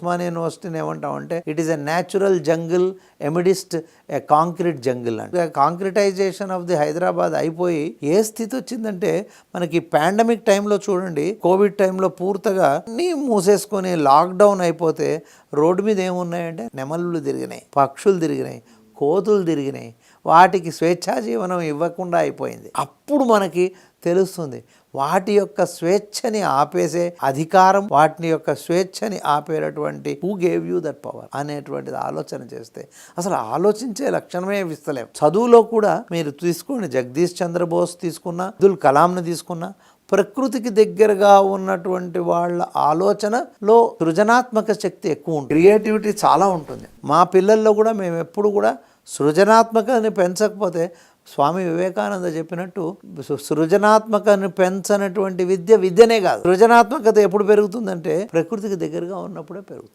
ఉస్మానియా యూనివర్సిటీని ఏమంటామంటే it is a natural jungle amidst a concrete jungle అంటే కాంక్రిటైజేషన్ ఆఫ్ ది హైదరాబాద్ అయిపోయి ఏ స్థితి వచ్చిందంటే మనకి పాండమిక్ టైంలో చూడండి, కోవిడ్ టైంలో పూర్తిగా అన్నీ మూసేసుకొని లాక్డౌన్ అయిపోతే రోడ్డు మీద ఏమున్నాయంటే నెమళ్ళు తిరిగినాయి, పక్షులు తిరిగినాయి, కోతులు తిరిగినాయి. వాటికి స్వేచ్ఛా జీవనం ఇవ్వకుండా అయిపోయింది. అప్పుడు మనకి తెలుస్తుంది వాటి యొక్క స్వేచ్ఛని ఆపేసే అధికారం, వాటి యొక్క స్వేచ్ఛని ఆపేటటువంటి who gave you that power అనేటువంటిది ఆలోచన చేస్తే అసలు ఆలోచించే లక్షణమే ఇస్తలేం. చదువులో కూడా మీరు తీసుకోండి, జగదీష్ చంద్రబోస్ తీసుకున్నా, అబ్దుల్ కలాంని తీసుకున్నా, ప్రకృతికి దగ్గరగా ఉన్నటువంటి వాళ్ళ ఆలోచనలో సృజనాత్మక శక్తి ఎక్కువ ఉంటుంది, క్రియేటివిటీ చాలా ఉంటుంది. మా పిల్లల్లో కూడా మేము ఎప్పుడు కూడా సృజనాత్మకని పెంచకపోతే స్వామి వివేకానంద చెప్పినట్టు సృజనాత్మకని పెంచనటువంటి విద్యనే కాదు. సృజనాత్మకత ఎప్పుడు పెరుగుతుందంటే ప్రకృతికి దగ్గరగా ఉన్నప్పుడే పెరుగుతుంది.